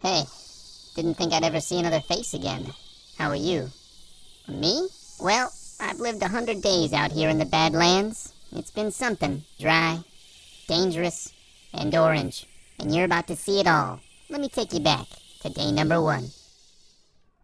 Hey, didn't think I'd ever see another face again. How are you? Me? Well, I've lived 100 days out here in the Badlands. It's been something. Dry, dangerous, and orange. And you're about to see it all. Let me take you back to day number 1.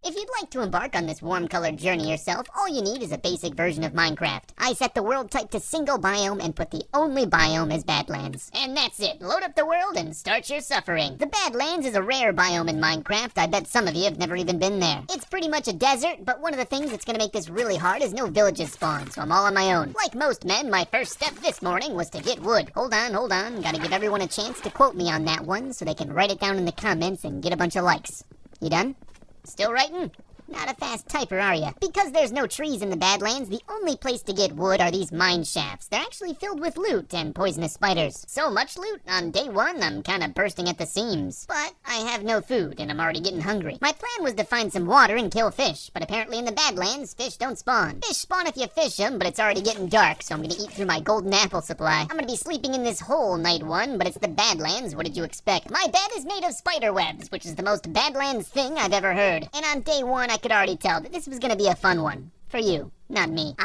If you'd like to embark on this warm-colored journey yourself, all you need is a basic version of Minecraft. I set the world type to single biome and put the only biome as Badlands. And that's it. Load up the world and start your suffering. The Badlands is a rare biome in Minecraft. I bet some of you have never even been there. It's pretty much a desert, but one of the things that's gonna make this really hard is no villages spawn, so I'm all on my own. Like most men, my first step this morning was to get wood. Hold on. Gotta give everyone a chance to quote me on that one so they can write it down in the comments and get a bunch of likes. You done? Still writing? Not a fast typer, are ya? Because there's no trees in the Badlands, the only place to get wood are these mine shafts. They're actually filled with loot and poisonous spiders. So much loot, on day 1, I'm kinda bursting at the seams. But I have no food, and I'm already getting hungry. My plan was to find some water and kill fish, but apparently in the Badlands, fish don't spawn. Fish spawn if you fish them, but it's already getting dark, so I'm gonna eat through my golden apple supply. I'm gonna be sleeping in this hole night 1, but it's the Badlands, what did you expect? My bed is made of spider webs, which is the most Badlands thing I've ever heard. And on day 1, I could already tell that this was gonna be a fun one. For you, not me.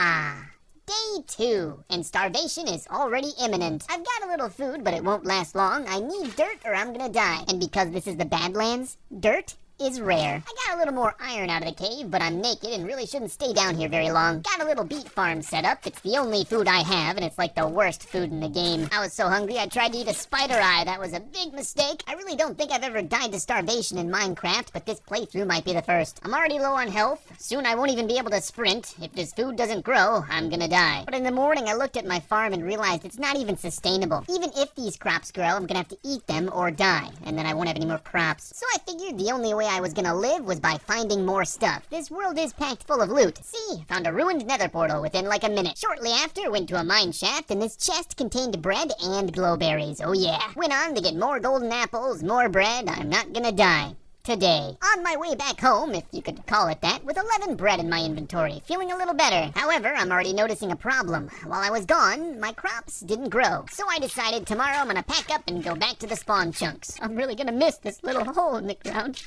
Day 2, and starvation is already imminent. I've got a little food, but it won't last long. I need dirt or I'm gonna die. And because this is the Badlands, dirt is rare. I got a little more iron out of the cave, but I'm naked and really shouldn't stay down here very long. Got a little beet farm set up. It's the only food I have, and it's like the worst food in the game. I was so hungry I tried to eat a spider eye. That was a big mistake. I really don't think I've ever died to starvation in Minecraft, but this playthrough might be the first. I'm already low on health. Soon I won't even be able to sprint. If this food doesn't grow, I'm gonna die. But in the morning I looked at my farm and realized it's not even sustainable. Even if these crops grow, I'm gonna have to eat them or die, and then I won't have any more crops. So I figured the only way I was gonna live was by finding more stuff. This world is packed full of loot. See, found a ruined nether portal within like a minute. Shortly after, went to a mine shaft, and this chest contained bread and glowberries. Oh yeah. Went on to get more golden apples, more bread. I'm not gonna die today. On my way back home, if you could call it that, with 11 bread in my inventory, feeling a little better. However, I'm already noticing a problem. While I was gone, my crops didn't grow. So I decided tomorrow I'm gonna pack up and go back to the spawn chunks. I'm really gonna miss this little hole in the ground.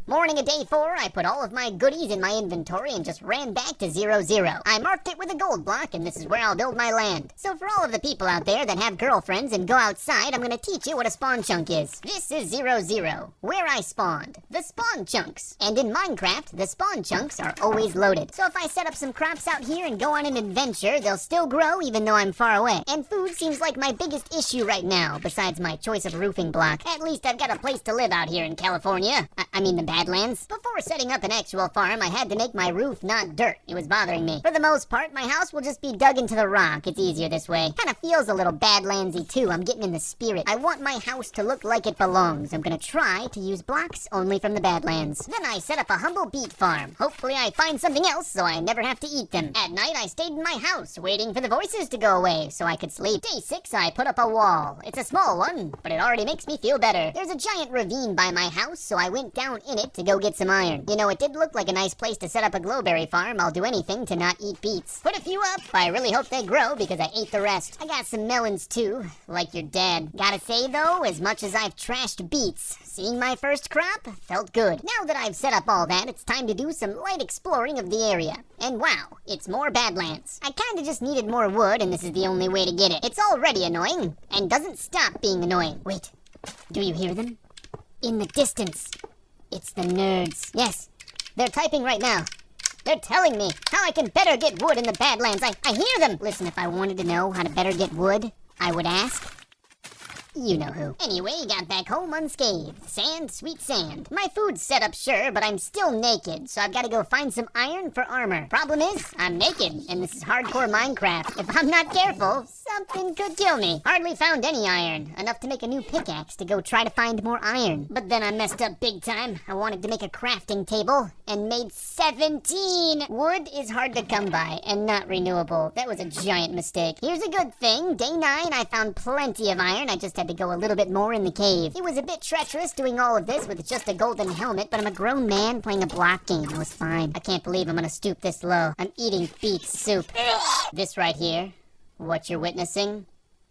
Morning of day 4, I put all of my goodies in my inventory and just ran back to 0-0. I marked it with a gold block, and this is where I'll build my land. So for all of the people out there that have girlfriends and go outside, I'm gonna teach you what a spawn chunk is. This is 0-0, where I spawned. The spawn chunks. And in Minecraft, the spawn chunks are always loaded. So if I set up some crops out here and go on an adventure, they'll still grow even though I'm far away. And food seems like my biggest issue right now, besides my choice of roofing block. At least I've got a place to live out here in California. I mean the Badlands. Before setting up an actual farm, I had to make my roof not dirt. It was bothering me. For the most part, my house will just be dug into the rock. It's easier this way. Kinda feels a little Badlandsy too. I'm getting in the spirit. I want my house to look like it belongs. I'm gonna try to use blocks only from the Badlands. Then I set up a humble beet farm. Hopefully I find something else so I never have to eat them. At night, I stayed in my house, waiting for the voices to go away so I could sleep. Day 6, I put up a wall. It's a small one, but it already makes me feel better. There's a giant ravine by my house, so I went down in it to go get some iron. You know, it did look like a nice place to set up a glowberry farm. I'll do anything to not eat beets. Put a few up. I really hope they grow because I ate the rest. I got some melons too, like your dad. Gotta say though, as much as I've trashed beets, seeing my first crop felt good. Now that I've set up all that, it's time to do some light exploring of the area. And wow, it's more Badlands. I kinda just needed more wood, and this is the only way to get it. It's already annoying, and doesn't stop being annoying. Wait, do you hear them? In the distance. It's the nerds. Yes, they're typing right now. They're telling me how I can better get wood in the Badlands. I hear them. Listen, if I wanted to know how to better get wood, I would ask you know who. Anyway, got back home unscathed. Sand, sweet sand. My food's set up, sure, but I'm still naked, so I've got to go find some iron for armor. Problem is, I'm naked, and this is hardcore Minecraft. If I'm not careful, something could kill me. Hardly found any iron. Enough to make a new pickaxe to go try to find more iron. But then I messed up big time. I wanted to make a crafting table, and made 17! Wood is hard to come by, and not renewable. That was a giant mistake. Here's a good thing. Day 9, I found plenty of iron. I just had to go a little bit more in the cave. It was a bit treacherous doing all of this with just a golden helmet, but I'm a grown man playing a block game. It was fine. I can't believe I'm gonna stoop this low. I'm eating beet soup. This right here, what you're witnessing,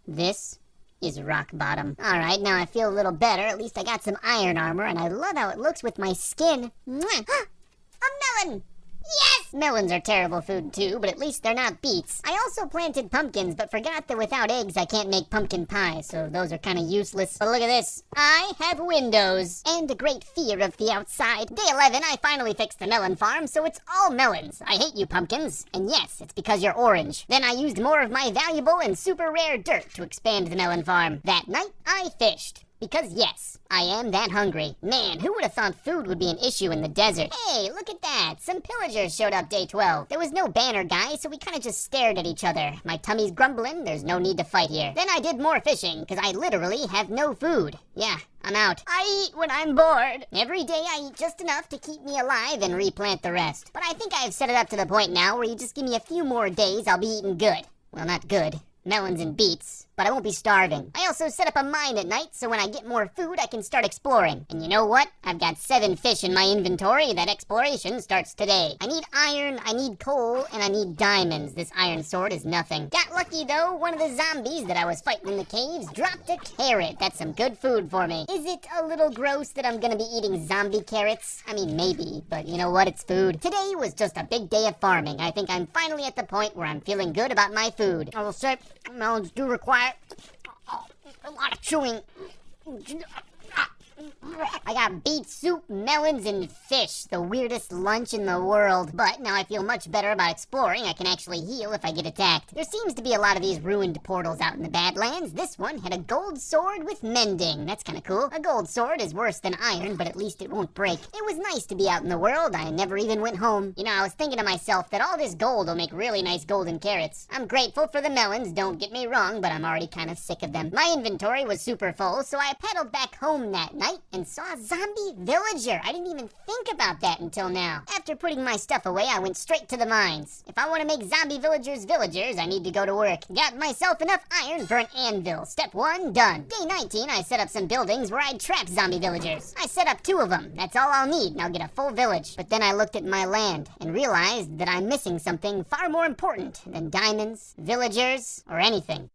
this is rock bottom. Alright, now I feel a little better. At least I got some iron armor, and I love how it looks with my skin. Mwah! A melon! Yes! Melons are terrible food too, but at least they're not beets. I also planted pumpkins, but forgot that without eggs I can't make pumpkin pie, so those are kind of useless. But look at this. I have windows and a great fear of the outside. Day 11, I finally fixed the melon farm, so it's all melons. I hate you pumpkins, and yes, it's because you're orange. Then I used more of my valuable and super rare dirt to expand the melon farm. That night, I fished. Because yes, I am that hungry. Man, who would have thought food would be an issue in the desert? Hey, look at that. Some pillagers showed up day 12. There was no banner guy, so we kind of just stared at each other. My tummy's grumbling, there's no need to fight here. Then I did more fishing, because I literally have no food. Yeah, I'm out. I eat when I'm bored. Every day I eat just enough to keep me alive and replant the rest. But I think I've set it up to the point now where you just give me a few more days, I'll be eating good. Well, not good. Melons and beets, but I won't be starving. I also set up a mine at night, so when I get more food, I can start exploring. And you know what? I've got 7 fish in my inventory. That exploration starts today. I need iron, I need coal, and I need diamonds. This iron sword is nothing. Got lucky, though. One of the zombies that I was fighting in the caves dropped a carrot. That's some good food for me. Is it a little gross that I'm gonna be eating zombie carrots? I mean, maybe, but you know what? It's food. Today was just a big day of farming. I think I'm finally at the point where I'm feeling good about my food. I will say, melons do require a lot of chewing. I got beet soup, melons, and fish. The weirdest lunch in the world. But now I feel much better about exploring. I can actually heal if I get attacked. There seems to be a lot of these ruined portals out in the Badlands. This one had a gold sword with mending. That's kind of cool. A gold sword is worse than iron, but at least it won't break. It was nice to be out in the world. I never even went home. You know, I was thinking to myself that all this gold will make really nice golden carrots. I'm grateful for the melons, don't get me wrong, but I'm already kind of sick of them. My inventory was super full, so I pedaled back home that night and saw a zombie villager. I didn't even think about that until now. After putting my stuff away, I went straight to the mines. If I want to make zombie villagers, I need to go to work. Got myself enough iron for an anvil. Step 1, done. Day 19, I set up some buildings where I'd trap zombie villagers. I set up 2 of them. That's all I'll need, and I'll get a full village. But then I looked at my land and realized that I'm missing something far more important than diamonds, villagers, or anything.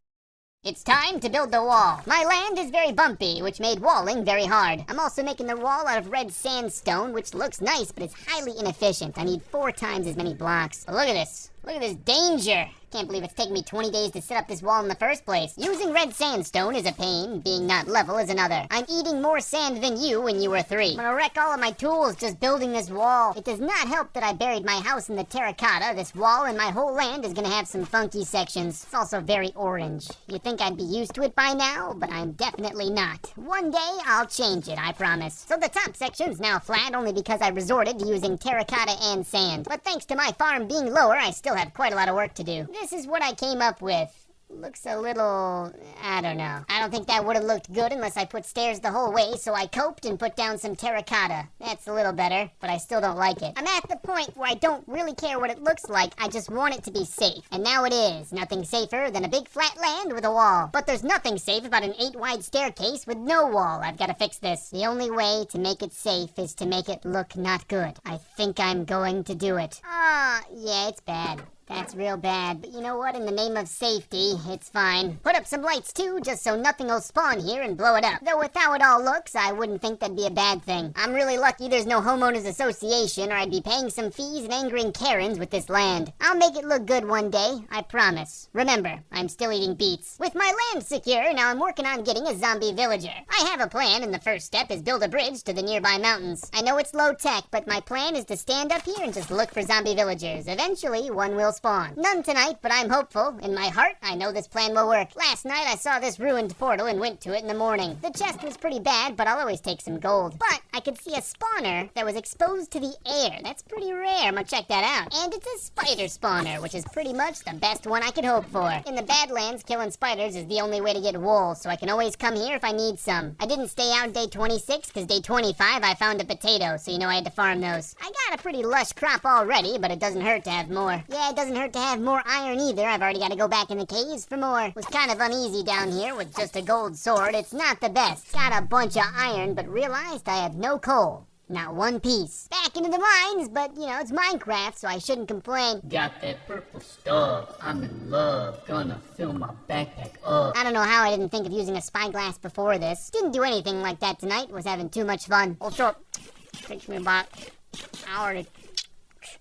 It's time to build the wall. My land is very bumpy, which made walling very hard. I'm also making the wall out of red sandstone, which looks nice, but it's highly inefficient. I need 4 times as many blocks. But look at this. Look at this danger. Can't believe it's taken me 20 days to set up this wall in the first place. Using red sandstone is a pain. Being not level is another. I'm eating more sand than you when you were 3. I'm gonna wreck all of my tools just building this wall. It does not help that I buried my house in the terracotta. This wall and my whole land is gonna have some funky sections. It's also very orange. You'd think I'd be used to it by now, but I'm definitely not. One day, I'll change it, I promise. So the top section's now flat only because I resorted to using terracotta and sand. But thanks to my farm being lower, I still have quite a lot of work to do. This is what I came up with. Looks a little, I don't know. I don't think that would have looked good unless I put stairs the whole way, so I coped and put down some terracotta. That's a little better, but I still don't like it. I'm at the point where I don't really care what it looks like, I just want it to be safe. And now it is. Nothing safer than a big flat land with a wall. But there's nothing safe about an 8-wide staircase with no wall. I've got to fix this. The only way to make it safe is to make it look not good. I think I'm going to do it. Yeah, it's bad. That's real bad, but you know what? In the name of safety, it's fine. Put up some lights too, just so nothing will spawn here and blow it up. Though with how it all looks, I wouldn't think that'd be a bad thing. I'm really lucky there's no homeowners association, or I'd be paying some fees and angering Karens with this land. I'll make it look good one day, I promise. Remember, I'm still eating beets. With my land secure, now I'm working on getting a zombie villager. I have a plan, and the first step is build a bridge to the nearby mountains. I know it's low tech, but my plan is to stand up here and just look for zombie villagers. Eventually, one will spawn. None tonight, but I'm hopeful. In my heart, I know this plan will work. Last night, I saw this ruined portal and went to it in the morning. The chest was pretty bad, but I'll always take some gold. But I could see a spawner that was exposed to the air. That's pretty rare. I'm gonna check that out. And it's a spider spawner, which is pretty much the best one I could hope for. In the Badlands, killing spiders is the only way to get wool, so I can always come here if I need some. I didn't stay out day 26, because day 25 I found a potato, so you know I had to farm those. I got a pretty lush crop already, but it doesn't hurt to have more. Yeah, it doesn't hurt to have more iron either. I've already got to go back in the caves for more. Was kind of uneasy down here with just a gold sword. It's not the best. Got a bunch of iron, but realized I have no coal. Not one piece. Back into the mines, but, you know, it's Minecraft, so I shouldn't complain. Got that purple stuff. I'm in love. Gonna fill my backpack up. I don't know how I didn't think of using a spyglass before this. Didn't do anything like that tonight. Was having too much fun. Also, it takes me about an hour to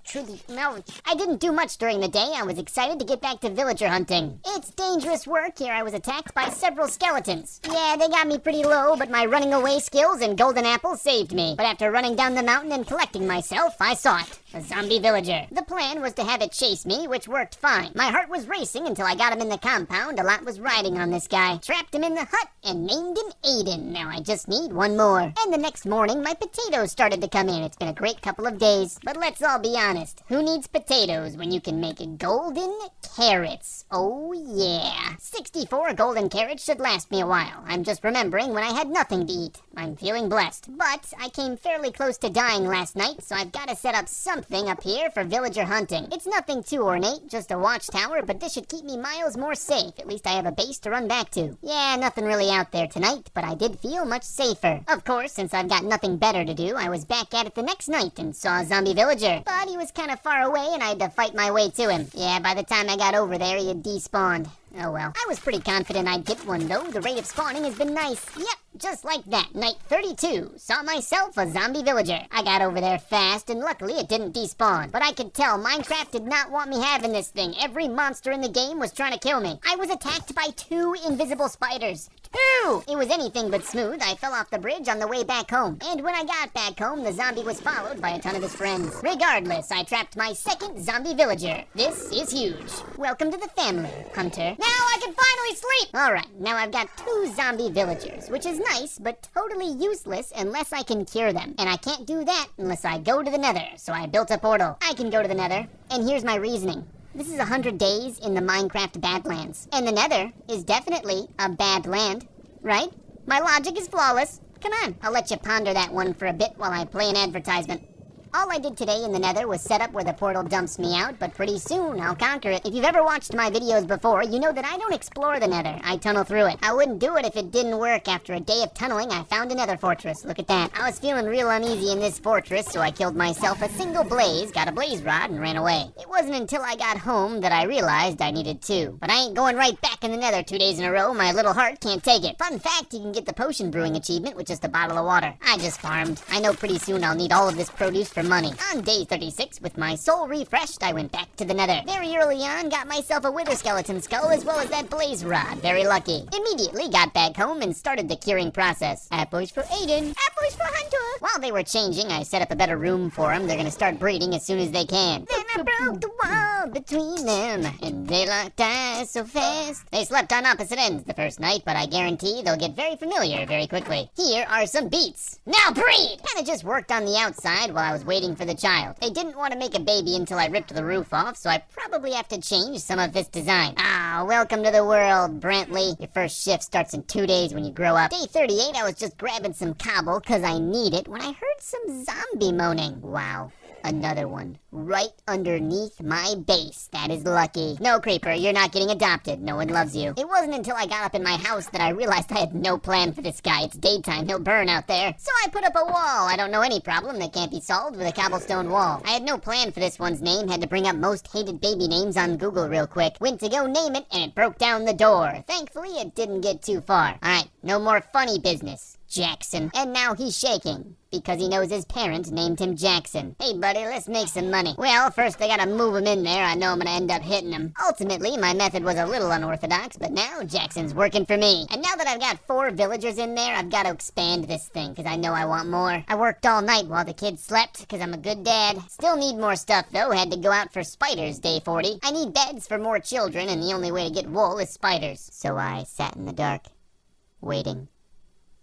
chew these melons. I didn't do much during the day. I was excited to get back to villager hunting. It's dangerous work. Here I was attacked by several skeletons. Yeah, they got me pretty low, but my running away skills and golden apple saved me. But after running down the mountain and collecting myself, I saw it. A zombie villager. The plan was to have it chase me, which worked fine. My heart was racing until I got him in the compound. A lot was riding on this guy. Trapped him in the hut and named him Aiden. Now I just need one more. And the next morning, my potatoes started to come in. It's been a great couple of days. But let's all be honest. Who needs potatoes when you can make golden carrots? Oh yeah. 64 golden carrots should last me a while. I'm just remembering when I had nothing to eat. I'm feeling blessed. But I came fairly close to dying last night, so I've got to set up something up here for villager hunting. It's nothing too ornate, just a watchtower, but this should keep me miles more safe. At least I have a base to run back to. Yeah, nothing really out there tonight, but I did feel much safer. Of course, since I've got nothing better to do, I was back at it the next night and saw a zombie villager. But he was kind of far away and I had to fight my way to him. Yeah, by the time I got over there, he had despawned. Oh well. I was pretty confident I'd get one though. The rate of spawning has been nice. Yep, just like that. Night 32. Saw myself a zombie villager. I got over there fast and luckily it didn't despawn. But I could tell Minecraft did not want me having this thing. Every monster in the game was trying to kill me. I was attacked by 2 invisible spiders. 2! It was anything but smooth. I fell off the bridge on the way back home. And when I got back home, the zombie was followed by a ton of his friends. Regardless, I trapped my second zombie villager. This is huge. Welcome to the family, Hunter. Now I can finally sleep! Alright, now I've got 2 zombie villagers, which is nice, but totally useless unless I can cure them. And I can't do that unless I go to the nether, so I built a portal. I can go to the nether, and here's my reasoning. This is 100 days in the Minecraft Badlands, and the nether is definitely a bad land, right? My logic is flawless. Come on, I'll let you ponder that one for a bit while I play an advertisement. All I did today in the nether was set up where the portal dumps me out, but pretty soon I'll conquer it. If you've ever watched my videos before, you know that I don't explore the nether. I tunnel through it. I wouldn't do it if it didn't work. After a day of tunneling, I found a nether fortress. Look at that. I was feeling real uneasy in this fortress, so I killed myself a single blaze, got a blaze rod, and ran away. It wasn't until I got home that I realized I needed 2. But I ain't going right back in the nether 2 days in a row. My little heart can't take it. Fun fact, you can get the potion brewing achievement with just a bottle of water. I just farmed. I know pretty soon I'll need all of this produce for money. On day 36, with my soul refreshed, I went back to the nether. Very early on, got myself a wither skeleton skull as well as that blaze rod. Very lucky. Immediately got back home and started the curing process. Apples for Aiden. Apples for Hunter. While they were changing, I set up a better room for them. They're gonna start breeding as soon as they can. Then I broke the wall between them, and they locked eyes so fast. They slept on opposite ends the first night, but I guarantee they'll get very familiar very quickly. Here are some beets. Now breed! Kinda just worked on the outside while I was waiting for the child. They didn't want to make a baby until I ripped the roof off, so I probably have to change some of this design. Ah, welcome to the world, Brantley. Your first shift starts in 2 days when you grow up. Day 38, I was just grabbing some cobble because I need it when I heard some zombie moaning. Wow. Another one. Right underneath my base. That is lucky. No, Creeper, you're not getting adopted. No one loves you. It wasn't until I got up in my house that I realized I had no plan for this guy. It's daytime. He'll burn out there. So I put up a wall. I don't know any problem that can't be solved with a cobblestone wall. I had no plan for this one's name. Had to bring up most hated baby names on Google real quick. Went to go name it, and it broke down the door. Thankfully, it didn't get too far. Alright, no more funny business. Jackson. And now he's shaking because he knows his parents named him Jackson. Hey buddy, let's make some money. Well, first I gotta move him in there. I know I'm gonna end up hitting him. Ultimately, my method was a little unorthodox, but now Jackson's working for me. And now that I've got 4 villagers in there, I've got to expand this thing because I know I want more. I worked all night while the kids slept because I'm a good dad. Still need more stuff though. Had to go out for spiders day 40. I need beds for more children, and the only way to get wool is spiders. So I sat in the dark, waiting.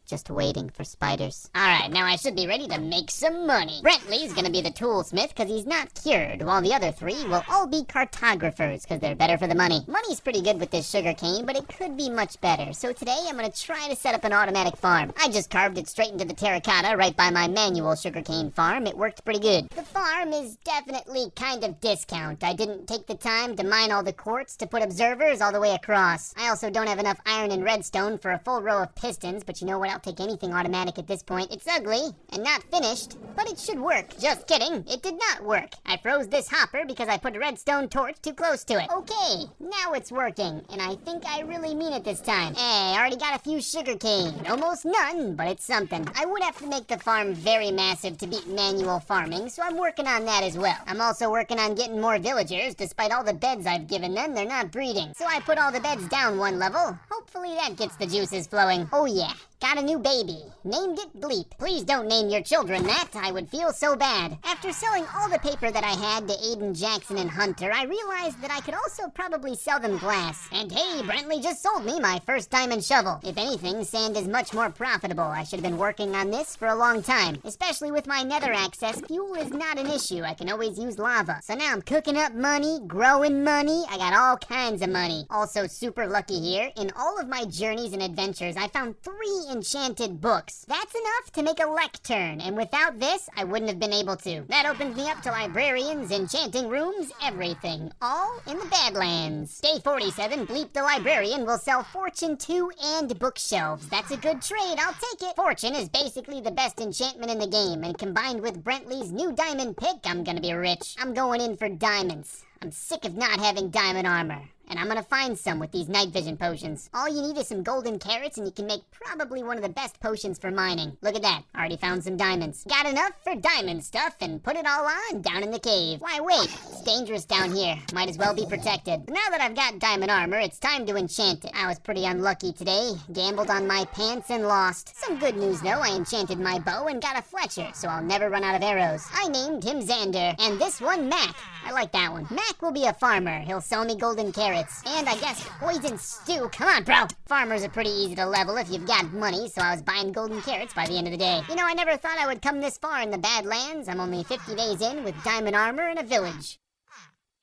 Just waiting for spiders. Alright, now I should be ready to make some money. Brentley's gonna be the toolsmith because he's not cured, while the other 3 will all be cartographers because they're better for the money. Money's pretty good with this sugar cane, but it could be much better. So today I'm gonna try to set up an automatic farm. I just carved it straight into the terracotta right by my manual sugarcane farm. It worked pretty good. The farm is definitely kind of discount. I didn't take the time to mine all the quartz to put observers all the way across. I also don't have enough iron and redstone for a full row of pistons, but you know what? I'll take anything automatic at this point. It's ugly and not finished, but it should work. Just kidding, it did not work. I froze this hopper because I put a redstone torch too close to it. Okay, now it's working, and I think I really mean it this time. Hey, I already got a few sugarcane. Almost none, but it's something. I would have to make the farm very massive to beat manual farming, so I'm working on that as well. I'm also working on getting more villagers. Despite all the beds I've given them, they're not breeding. So I put all the beds down one level. Hopefully that gets the juices flowing. Oh yeah. Got a new baby. Named it Bleep. Please don't name your children that. I would feel so bad. After selling all the paper that I had to Aiden, Jackson, and Hunter, I realized that I could also probably sell them glass. And hey, Brentley just sold me my first diamond shovel. If anything, sand is much more profitable. I should have been working on this for a long time. Especially with my nether access, fuel is not an issue. I can always use lava. So now I'm cooking up money, growing money. I got all kinds of money. Also super lucky here. In all of my journeys and adventures, I found 3 enchanted books. That's enough to make a lectern, and without this, I wouldn't have been able to. That opens me up to librarians, enchanting rooms, everything. All in the Badlands. Day 47, Bleep the Librarian will sell Fortune 2 and bookshelves. That's a good trade, I'll take it. Fortune is basically the best enchantment in the game, and combined with Brentley's new diamond pick, I'm gonna be rich. I'm going in for diamonds. I'm sick of not having diamond armor. And I'm gonna find some with these night vision potions. All you need is some golden carrots and you can make probably one of the best potions for mining. Look at that, already found some diamonds. Got enough for diamond stuff and put it all on down in the cave. Why wait, it's dangerous down here. Might as well be protected. Now that I've got diamond armor, it's time to enchant it. I was pretty unlucky today. Gambled on my pants and lost. Some good news though, I enchanted my bow and got a Fletcher, so I'll never run out of arrows. I named him Xander, and this one Mac. I like that one. Mac will be a farmer. He'll sell me golden carrots. And I guess poison stew. Come on, bro. Farmers are pretty easy to level if you've got money, so I was buying golden carrots by the end of the day. You know, I never thought I would come this far in the Badlands. I'm only 50 days in with diamond armor and a village.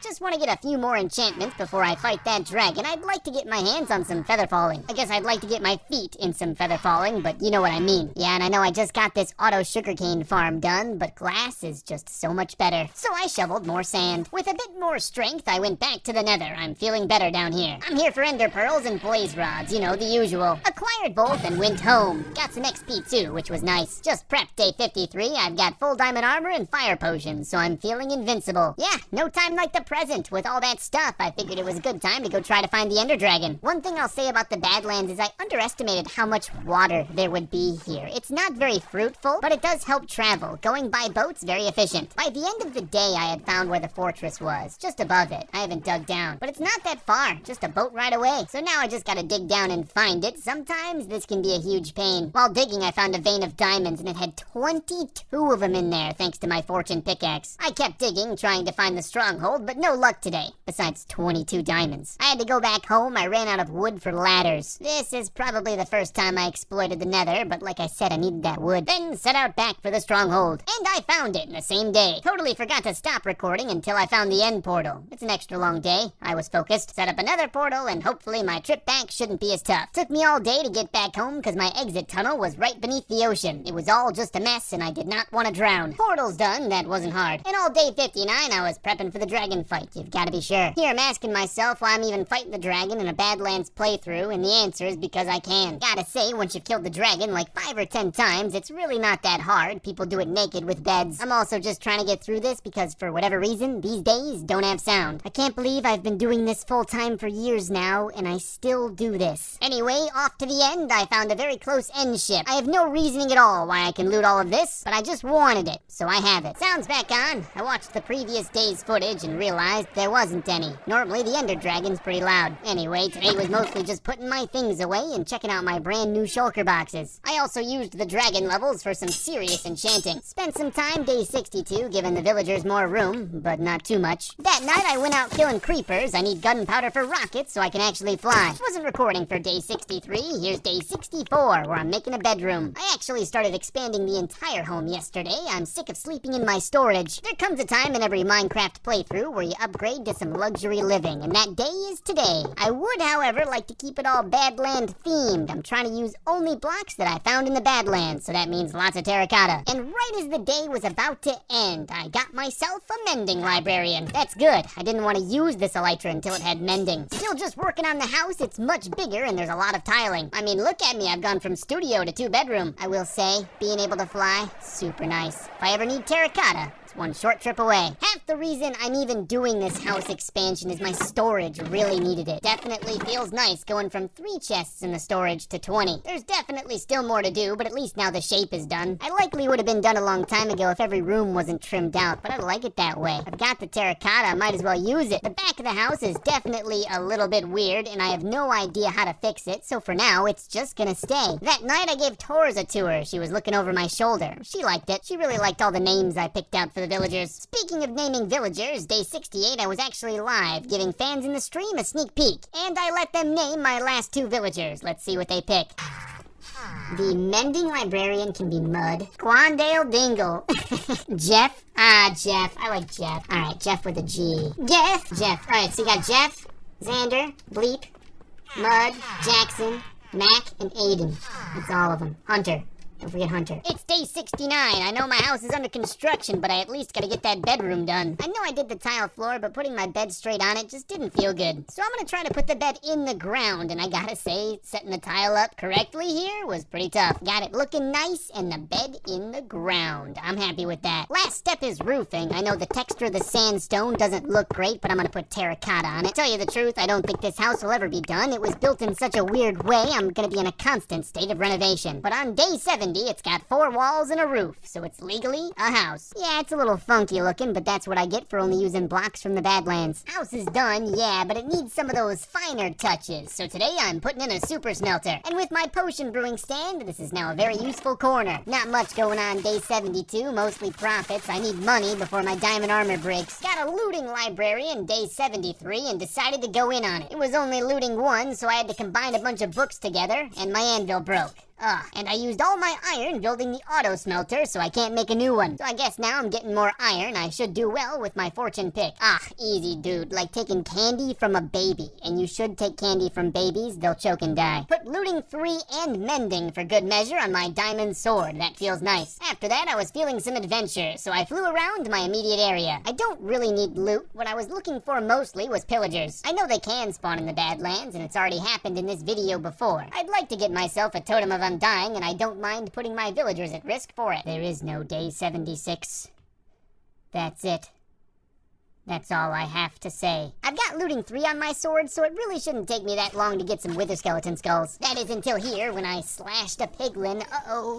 Just want to get a few more enchantments before I fight that dragon. I'd like to get my hands on some feather falling. I guess I'd like to get my feet in some feather falling, but you know what I mean. Yeah, and I know I just got this auto sugarcane farm done, but glass is just so much better. So I shoveled more sand. With a bit more strength, I went back to the nether. I'm feeling better down here. I'm here for ender pearls and blaze rods, you know, the usual. Acquired both and went home. Got some XP too, which was nice. Just prepped day 53. I've got full diamond armor and fire potions, so I'm feeling invincible. Yeah, no time like the present. With all that stuff, I figured it was a good time to go try to find the Ender Dragon. One thing I'll say about the Badlands is I underestimated how much water there would be here. It's not very fruitful, but it does help travel. Going by boat's very efficient. By the end of the day, I had found where the fortress was, just above it. I haven't dug down, but it's not that far, just a boat ride away. So now I just gotta dig down and find it. Sometimes this can be a huge pain. While digging, I found a vein of diamonds, and it had 22 of them in there, thanks to my fortune pickaxe. I kept digging, trying to find the stronghold, but no luck today, besides 22 diamonds. I had to go back home. I ran out of wood for ladders. This is probably the first time I exploited the nether, but like I said, I needed that wood. Then set out back for the stronghold. And I found it in the same day. Totally forgot to stop recording until I found the end portal. It's an extra long day. I was focused. Set up another portal, and hopefully my trip back shouldn't be as tough. Took me all day to get back home because my exit tunnel was right beneath the ocean. It was all just a mess, and I did not want to drown. Portal's done. That wasn't hard. And all day 59, I was prepping for the dragon fight. You've gotta be sure. Here I'm asking myself why I'm even fighting the dragon in a Badlands playthrough, and the answer is because I can. Gotta say, once you've killed the dragon like 5 or 10 times, it's really not that hard. People do it naked with beds. I'm also just trying to get through this because for whatever reason, these days don't have sound. I can't believe I've been doing this full time for years now, and I still do this. Anyway, off to the end, I found a very close end ship. I have no reasoning at all why I can loot all of this, but I just wanted it, so I have it. Sounds back on. I watched the previous day's footage and realized there wasn't any. Normally the Ender Dragon's pretty loud. Anyway, today was mostly just putting my things away and checking out my brand new shulker boxes. I also used the dragon levels for some serious enchanting. Spent some time day 62 giving the villagers more room, but not too much. That night I went out killing creepers. I need gunpowder for rockets so I can actually fly. Wasn't recording for day 63. Here's day 64 where I'm making a bedroom. I actually started expanding the entire home yesterday. I'm sick of sleeping in my storage. There comes a time in every Minecraft playthrough where you upgrade to some luxury living, and that day is today. I would, however, like to keep it all Badland themed. I'm trying to use only blocks that I found in the Badlands, so that means lots of terracotta. And right as the day day was about to end. I got myself a mending librarian. That's good. I didn't want to use this elytra until it had mending. Still just working on the house. It's much bigger and there's a lot of tiling. I mean, look at me. I've gone from studio to 2-bedroom. I will say, being able to fly, super nice. If I ever need terracotta, it's one short trip away. Half the reason I'm even doing this house expansion is my storage really needed it. Definitely feels nice going from 3 chests in the storage to 20. There's definitely still more to do, but at least now the shape is done. I likely would have been done a long time ago if every room wasn't trimmed out, but I like it that way. I've got the terracotta, I might as well use it. The back of the house is definitely a little bit weird, and I have no idea how to fix it, so for now, it's just gonna stay. That night I gave Torres a tour. She was looking over my shoulder. She liked it. She really liked all the names I picked out for the villagers. Speaking of naming villagers, day 68 I was actually live, giving fans in the stream a sneak peek. And I let them name my last 2 villagers. Let's see what they pick. The mending librarian can be Mud. Quandale Dingle. Jeff? Jeff. I like Jeff. Alright, Jeff with a G. Jeff. Alright, so you got Jeff, Xander, Bleep, Mud, Jackson, Mac, and Aiden. That's all of them. Hunter. Don't forget Hunter. It's day 69. I know my house is under construction, but I at least gotta get that bedroom done. I know I did the tile floor, but putting my bed straight on it just didn't feel good. So I'm gonna try to put the bed in the ground, and I gotta say, setting the tile up correctly here was pretty tough. Got it looking nice, and the bed in the ground. I'm happy with that. Last step is roofing. I know the texture of the sandstone doesn't look great, but I'm gonna put terracotta on it. Tell you the truth, I don't think this house will ever be done. It was built in such a weird way, I'm gonna be in a constant state of renovation. But on day 70, it's got 4 walls and a roof, so it's legally a house. Yeah, it's a little funky looking, but that's what I get for only using blocks from the Badlands. House is done, yeah, but it needs some of those finer touches. So today I'm putting in a super smelter. And with my potion brewing stand, this is now a very useful corner. Not much going on day 72, mostly profits. I need money before my diamond armor breaks. Got a looting library in day 73 and decided to go in on it. It was only looting 1, so I had to combine a bunch of books together, and my anvil broke. And I used all my iron building the auto smelter, so I can't make a new one. So I guess now I'm getting more iron. I should do well with my fortune pick. Easy, dude. Like taking candy from a baby. And you should take candy from babies. They'll choke and die. Put looting 3 and mending for good measure on my diamond sword. That feels nice. After that, I was feeling some adventure, so I flew around my immediate area. I don't really need loot. What I was looking for mostly was pillagers. I know they can spawn in the Badlands, and it's already happened in this video before. I'd like to get myself a totem of undying, and I don't mind putting my villagers at risk for it. There is no day 76. That's it. That's all I have to say. I've got looting 3 on my sword, so it really shouldn't take me that long to get some wither skeleton skulls. That is until here, when I slashed a piglin.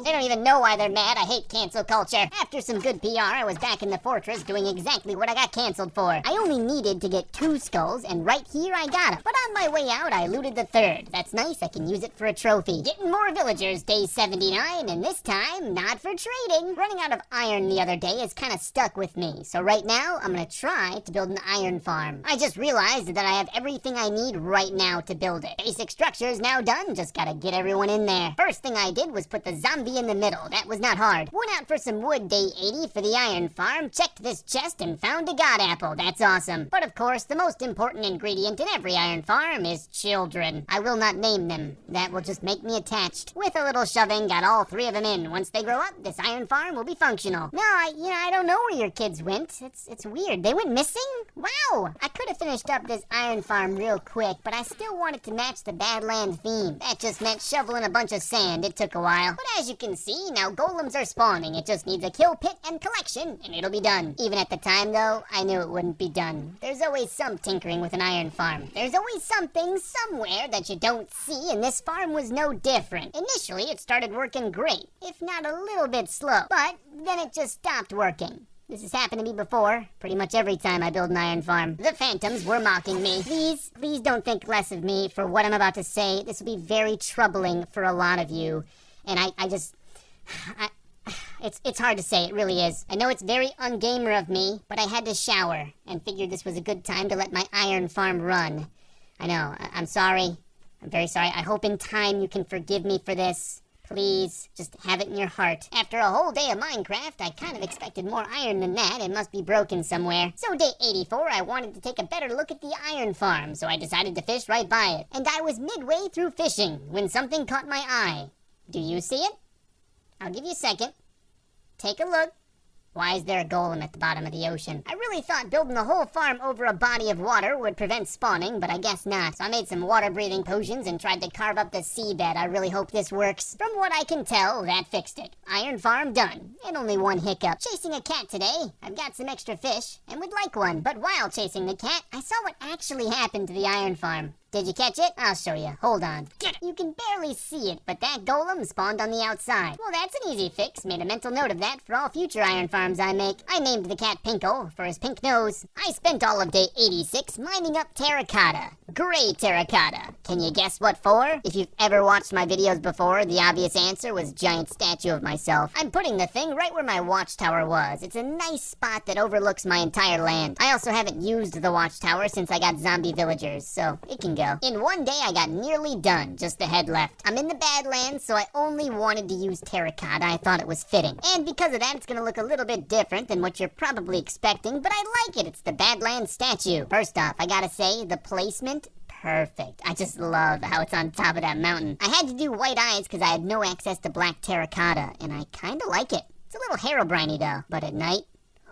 They don't even know why they're mad. I hate cancel culture. After some good PR, I was back in the fortress doing exactly what I got canceled for. I only needed to get 2 skulls, and right here I got them. But on my way out, I looted the 3rd. That's nice, I can use it for a trophy. Getting more villagers, day 79, and this time, not for trading. Running out of iron the other day has kind of stuck with me, so right now, I'm gonna try to build an iron farm. I just realized that I have everything I need right now to build it. Basic structure is now done, just gotta get everyone in there. First thing I did was put the zombie in the middle. That was not hard. Went out for some wood day 80 for the iron farm, checked this chest and found a god apple. That's awesome. But of course, the most important ingredient in every iron farm is children. I will not name them. That will just make me attached. With a little shoving, got all 3 of them in. Once they grow up, this iron farm will be functional. No, I don't know where your kids went. It's weird. They went missing? Wow! I could have finished up this iron farm real quick, but I still wanted to match the Badland theme. That just meant shoveling a bunch of sand. It took a while. But as you can see, now golems are spawning. It just needs a kill pit and collection, and it'll be done. Even at the time, though, I knew it wouldn't be done. There's always some tinkering with an iron farm. There's always something somewhere that you don't see, and this farm was no different. Initially, it started working great, if not a little bit slow, but then it just stopped working. This has happened to me before, pretty much every time I build an iron farm. The phantoms were mocking me. Please don't think less of me for what I'm about to say. This will be very troubling for a lot of you. And it's hard to say, it really is. I know it's very ungamer of me, but I had to shower and figured this was a good time to let my iron farm run. I know, I'm sorry. I'm very sorry. I hope in time you can forgive me for this. Please, just have it in your heart. After a whole day of Minecraft, I kind of expected more iron than that. It must be broken somewhere. So day 84, I wanted to take a better look at the iron farm, so I decided to fish right by it. And I was midway through fishing when something caught my eye. Do you see it? I'll give you a second. Take a look. Why is there a golem at the bottom of the ocean? I really thought building the whole farm over a body of water would prevent spawning, but I guess not. So I made some water-breathing potions and tried to carve up the seabed. I really hope this works. From what I can tell, that fixed it. Iron farm done. And only one hiccup. Chasing a cat today. I've got some extra fish and would like one. But while chasing the cat, I saw what actually happened to the iron farm. Did you catch it? I'll show you. Hold on. You can barely see it, but that golem spawned on the outside. Well, that's an easy fix. Made a mental note of that for all future iron farms I make. I named the cat Pinkle for his pink nose. I spent all of day 86 mining up terracotta. Gray terracotta. Can you guess what for? If you've ever watched my videos before, the obvious answer was giant statue of myself. I'm putting the thing right where my watchtower was. It's a nice spot that overlooks my entire land. I also haven't used the watchtower since I got zombie villagers, so it can go. In one day, I got nearly done, just the head left. I'm in the Badlands, so I only wanted to use terracotta. I thought it was fitting. And because of that, it's gonna look a little bit different than what you're probably expecting, but I like it. It's the Badlands statue. First off, I gotta say, the placement, perfect. I just love how it's on top of that mountain. I had to do white eyes because I had no access to black terracotta, and I kinda like it. It's a little Herobrine-y though, but at night,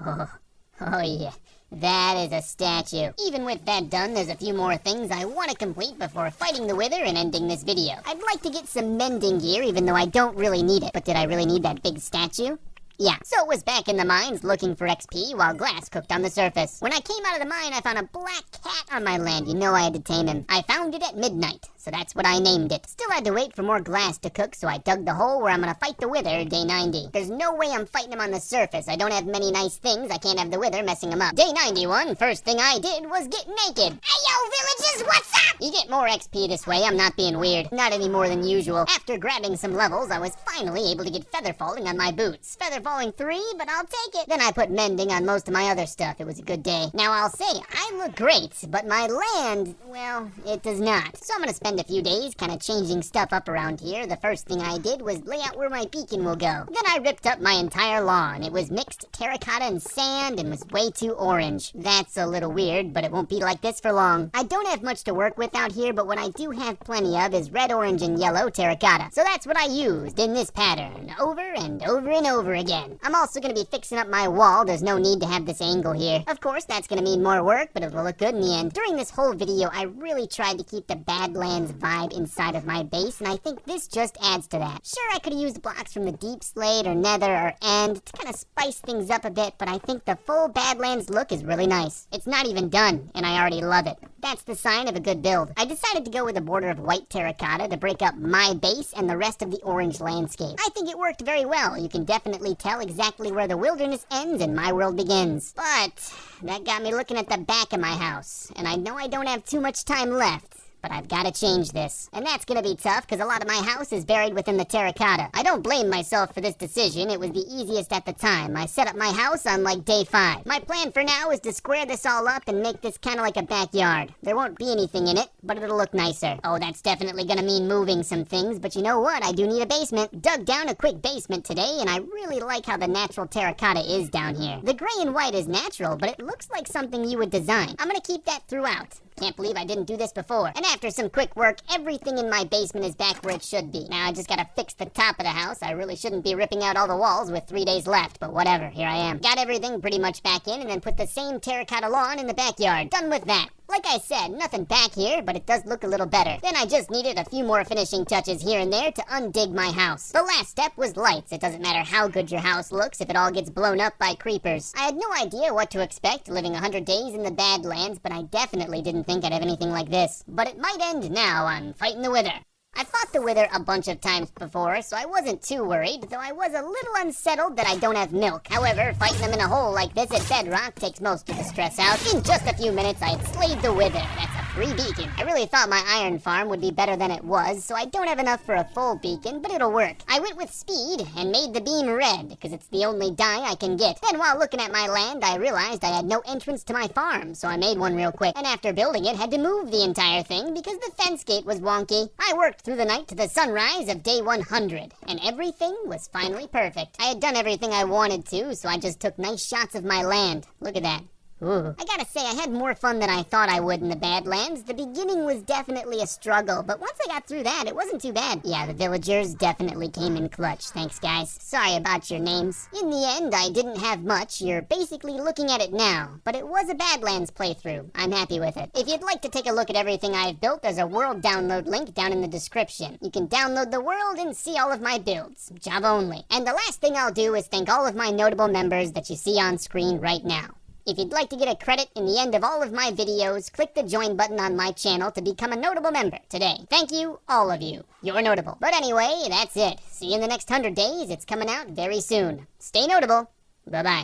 oh yeah. That is a statue. Even with that done, there's a few more things I want to complete before fighting the wither and ending this video. I'd like to get some mending gear, even though I don't really need it. But did I really need that big statue? Yeah, so it was back in the mines looking for XP while glass cooked on the surface. When I came out of the mine, I found a black cat on my land. You know I had to tame him. I found it at midnight, so that's what I named it. Still had to wait for more glass to cook, so I dug the hole where I'm gonna fight the wither day 90. There's no way I'm fighting him on the surface. I don't have many nice things. I can't have the wither messing him up. Day 91, first thing I did was get naked. Hey yo, villagers, what's up? You get more XP this way. I'm not being weird. Not any more than usual. After grabbing some levels, I was finally able to get feather falling on my boots. Feather falling 3, but I'll take it. Then I put mending on most of my other stuff. It was a good day. Now I'll say, I look great, but my land, well, it does not. So I'm gonna spend a few days kind of changing stuff up around here. The first thing I did was lay out where my beacon will go. Then I ripped up my entire lawn. It was mixed terracotta and sand and was way too orange. That's a little weird, but it won't be like this for long. I don't have much to work with out here, but what I do have plenty of is red, orange, and yellow terracotta. So that's what I used in this pattern, over and over and over again. I'm also going to be fixing up my wall. There's no need to have this angle here. Of course, that's going to mean more work, but it'll look good in the end. During this whole video, I really tried to keep the Badlands vibe inside of my base, and I think this just adds to that. Sure, I could have used blocks from the Deep Slate or Nether or End to kind of spice things up a bit, but I think the full Badlands look is really nice. It's not even done, and I already love it. That's the sign of a good build. I decided to go with a border of white terracotta to break up my base and the rest of the orange landscape. I think it worked very well. You can definitely tell exactly where the wilderness ends and my world begins. But that got me looking at the back of my house, and I know I don't have too much time left. But I've got to change this. And that's going to be tough because a lot of my house is buried within the terracotta. I don't blame myself for this decision. It was the easiest at the time. I set up my house on like day 5. My plan for now is to square this all up and make this kind of like a backyard. There won't be anything in it, but it'll look nicer. Oh, that's definitely going to mean moving some things, but you know what? I do need a basement. Dug down a quick basement today, and I really like how the natural terracotta is down here. The gray and white is natural, but it looks like something you would design. I'm going to keep that throughout. Can't believe I didn't do this before. And after some quick work, everything in my basement is back where it should be. Now I just gotta fix the top of the house. I really shouldn't be ripping out all the walls with 3 days left, but whatever, here I am. Got everything pretty much back in and then put the same terracotta lawn in the backyard. Done with that. Like I said, nothing back here, but it does look a little better. Then I just needed a few more finishing touches here and there to undig my house. The last step was lights. It doesn't matter how good your house looks if it all gets blown up by creepers. I had no idea what to expect living 100 days in the Badlands, but I definitely didn't think I'd have anything like this. But it might end now on fighting the wither. I fought the wither a bunch of times before, so I wasn't too worried, though I was a little unsettled that I don't have milk. However, fighting them in a hole like this at bedrock takes most of the stress out. In just a few minutes, I had slayed the wither. That's a free beacon. I really thought my iron farm would be better than it was, so I don't have enough for a full beacon, but it'll work. I went with speed and made the beam red, because it's the only dye I can get. Then while looking at my land, I realized I had no entrance to my farm, so I made one real quick. And after building it, had to move the entire thing because the fence gate was wonky. I worked through the night to the sunrise of day 100, and everything was finally perfect. I had done everything I wanted to, so I just took nice shots of my land. Look at that. Ooh. I gotta say, I had more fun than I thought I would in the Badlands. The beginning was definitely a struggle, but once I got through that, it wasn't too bad. Yeah, the villagers definitely came in clutch. Thanks, guys. Sorry about your names. In the end, I didn't have much. You're basically looking at it now, but it was a Badlands playthrough. I'm happy with it. If you'd like to take a look at everything I've built, there's a world download link down in the description. You can download the world and see all of my builds. Java only. And the last thing I'll do is thank all of my notable members that you see on screen right now. If you'd like to get a credit in the end of all of my videos, click the join button on my channel to become a notable member today. Thank you, all of you. You're notable. But anyway, that's it. See you in the next 100 days. It's coming out very soon. Stay notable. Bye-bye.